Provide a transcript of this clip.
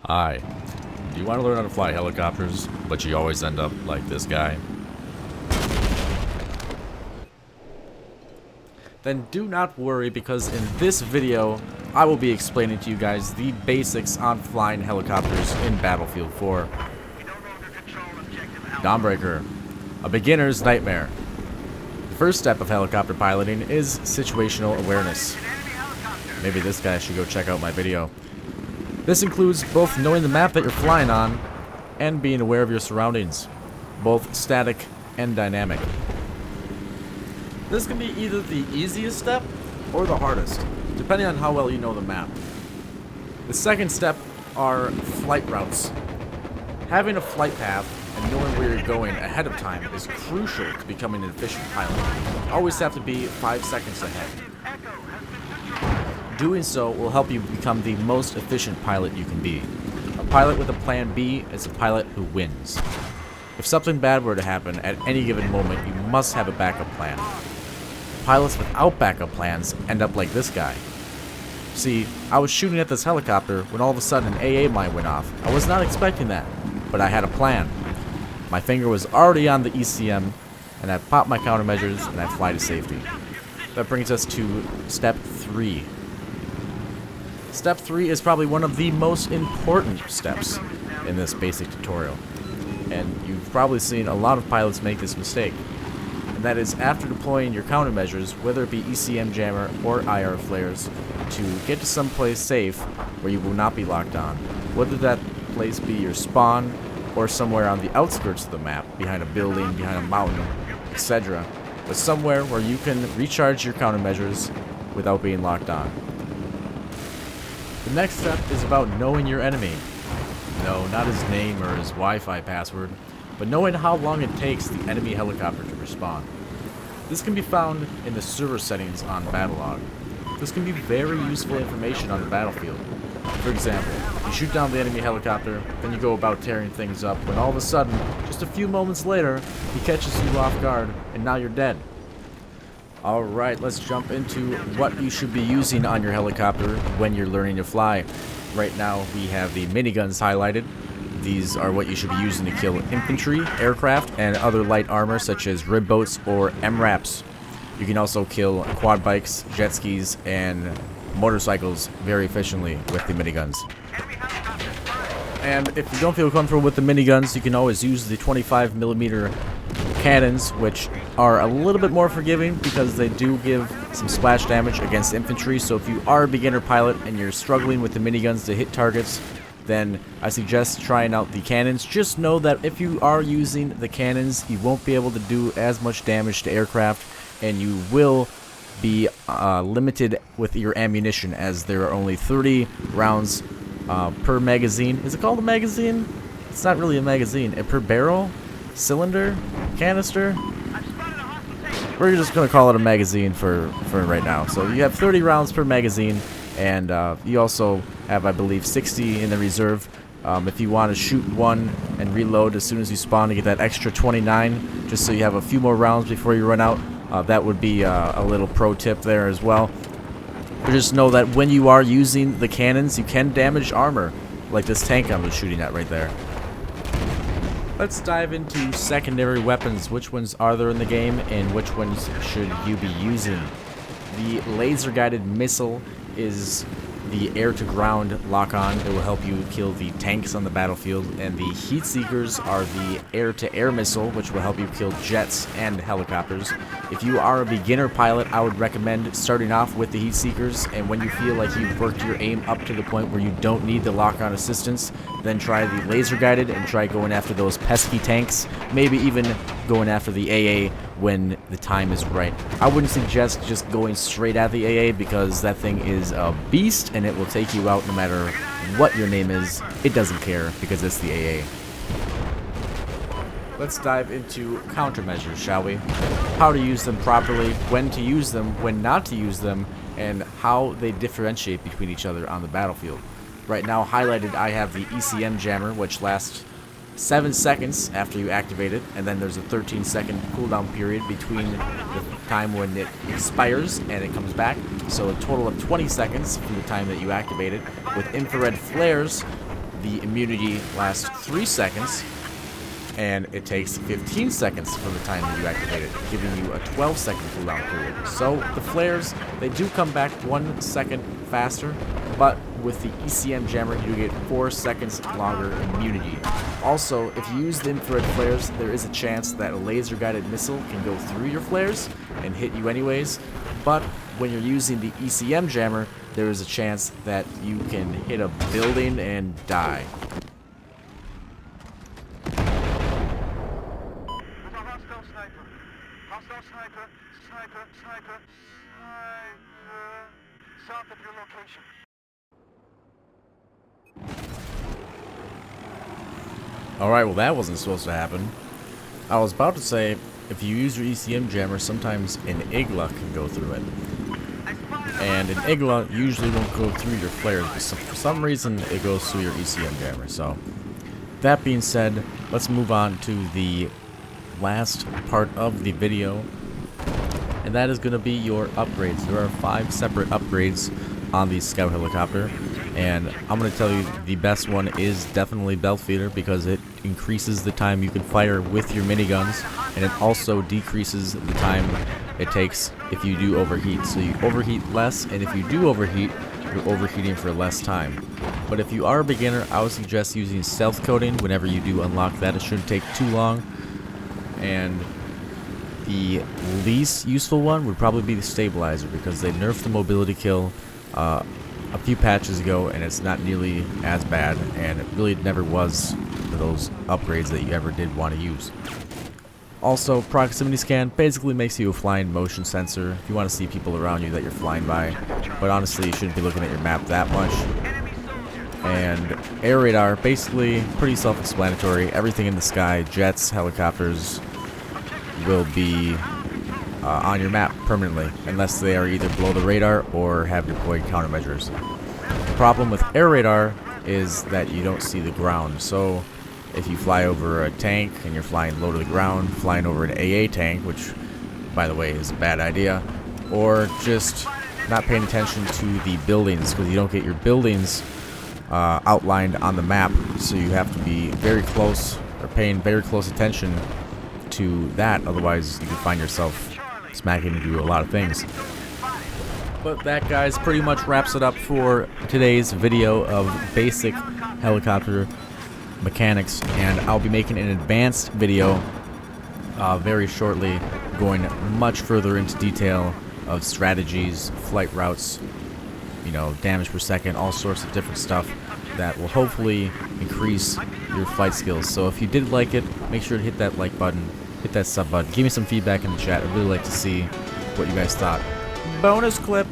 Hi. Do you want to learn how to fly helicopters, but you always end up like this guy? Then do not worry, because in this video, I will be explaining to you guys the basics on flying helicopters in Battlefield 4. Dawnbreaker, a beginner's nightmare. The first step of helicopter piloting is situational awareness. Maybe this guy should go check out my video. This includes both knowing the map that you're flying on and being aware of your surroundings, both static and dynamic. This can be either the easiest step or the hardest, depending on how well you know the map. The second step are flight routes. Having a flight path and knowing where you're going ahead of time is crucial to becoming an efficient pilot. You always have to be 5 seconds ahead. Doing so will help you become the most efficient pilot you can be. A pilot with a plan B is a pilot who wins. If something bad were to happen at any given moment, you must have a backup plan. Pilots without backup plans end up like this guy. See, I was shooting at this helicopter when all of a sudden an AA mine went off. I was not expecting that, but I had a plan. My finger was already on the ECM, and I pop my countermeasures and I fly to safety. That brings us to step 3. Step 3 is probably one of the most important steps in this basic tutorial. And you've probably seen a lot of pilots make this mistake. And that is, after deploying your countermeasures, whether it be ECM jammer or IR flares, to get to some place safe where you will not be locked on. Whether that place be your spawn or somewhere on the outskirts of the map, behind a building, behind a mountain, etc. But somewhere where you can recharge your countermeasures without being locked on. The next step is about knowing your enemy. No, not his name or his Wi-Fi password, but knowing how long it takes the enemy helicopter to respond. This can be found in the server settings on Battlelog. This can be very useful information on the battlefield. For example, you shoot down the enemy helicopter, then you go about tearing things up, when all of a sudden, just a few moments later, he catches you off guard, and now you're dead. Alright, let's jump into what you should be using on your helicopter when you're learning to fly. Right now we have the miniguns highlighted. These are what you should be using to kill infantry, aircraft, and other light armor such as rib boats or MRAPs. You can also kill quad bikes, jet skis, and motorcycles very efficiently with the miniguns. And if you don't feel comfortable with the miniguns, you can always use the 25mm cannons, which are a little bit more forgiving because they do give some splash damage against infantry. So if you are a beginner pilot and you're struggling with the miniguns to hit targets, then I suggest trying out the cannons. Just know that if you are using the cannons, you won't be able to do as much damage to aircraft, and you will be limited with your ammunition, as there are only 30 rounds per magazine. Is it called a magazine? It's not really a magazine. Per barrel? Cylinder? Canister? We're just going to call it a magazine for right now. So you have 30 rounds per magazine, and you also have, I believe, 60 in the reserve. If you want to shoot one and reload as soon as you spawn to get that extra 29, just so you have a few more rounds before you run out, that would be a little pro tip there as well. But just know that when you are using the cannons, you can damage armor, like this tank I was shooting at right there. Let's dive into secondary weapons. Which ones are there in the game, and which ones should you be using? The laser-guided missile is the air-to-ground lock-on. It will help you kill the tanks on the battlefield, and the heat seekers are the air-to-air missile, which will help you kill jets and helicopters. If you are a beginner pilot, I would recommend starting off with the heat seekers, and when you feel like you've worked your aim up to the point where you don't need the lock-on assistance, then try the laser-guided and try going after those pesky tanks, maybe even going after the AA when the time is right. I wouldn't suggest just going straight at the AA, because that thing is a beast and it will take you out no matter what your name is. It doesn't care because it's the AA. Let's dive into countermeasures, shall we? How to use them properly, when to use them, when not to use them, and how they differentiate between each other on the battlefield. Right now highlighted, I have the ECM jammer, which lasts 7 seconds after you activate it, and then there's a 13-second cooldown period between the time when it expires and it comes back. So a total of 20 seconds from the time that you activate it. With infrared flares, the immunity lasts 3 seconds, and it takes 15 seconds from the time that you activate it, giving you a 12-second cooldown period. So the flares, they do come back 1 second faster, but with the ECM jammer, you get 4 seconds longer immunity. Also, if you use the infrared flares, there is a chance that a laser-guided missile can go through your flares and hit you anyways, but when you're using the ECM jammer, there is a chance that you can hit a building and die. Sniper. South of your location. Alright, well that wasn't supposed to happen. I was about to say, if you use your ECM jammer, sometimes an Igla can go through it. And an Igla usually won't go through your flares, but for some reason it goes through your ECM jammer. So, that being said, let's move on to the last part of the video. And that is going to be your upgrades. There are 5 separate upgrades on the scout helicopter, and I'm going to tell you the best one is definitely belt feeder, because it increases the time you can fire with your miniguns, and it also decreases the time it takes if you do overheat. So you overheat less, and if you do overheat, you're overheating for less time. But if you are a beginner, I would suggest using stealth coating whenever you do unlock that. It shouldn't take too long. And the least useful one would probably be the stabilizer, because they nerfed the mobility kill a few patches ago, and it's not nearly as bad, and it really never was for those upgrades that you ever did want to use. Also, proximity scan basically makes you a flying motion sensor if you want to see people around you that you're flying by, but honestly you shouldn't be looking at your map that much. And air radar, basically pretty self-explanatory. Everything in the sky, jets, helicopters, will be on your map permanently, unless they are either below the radar or have deployed countermeasures. The problem with air radar is that you don't see the ground, so if you fly over a tank and you're flying low to the ground, flying over an AA tank, which by the way is a bad idea, or just not paying attention to the buildings, because you don't get your buildings outlined on the map, so you have to be very close, or paying very close attention to that, otherwise you can find yourself smacking into a lot of things. But that, guys, pretty much wraps it up for today's video of basic helicopter mechanics, and I'll be making an advanced video very shortly, going much further into detail of strategies, flight routes, you know, damage per second, all sorts of different stuff that will hopefully increase your flight skills. So if you did like it, make sure to hit that like button, hit that sub button, give me some feedback in the chat. I'd really like to see what you guys thought. Bonus clip.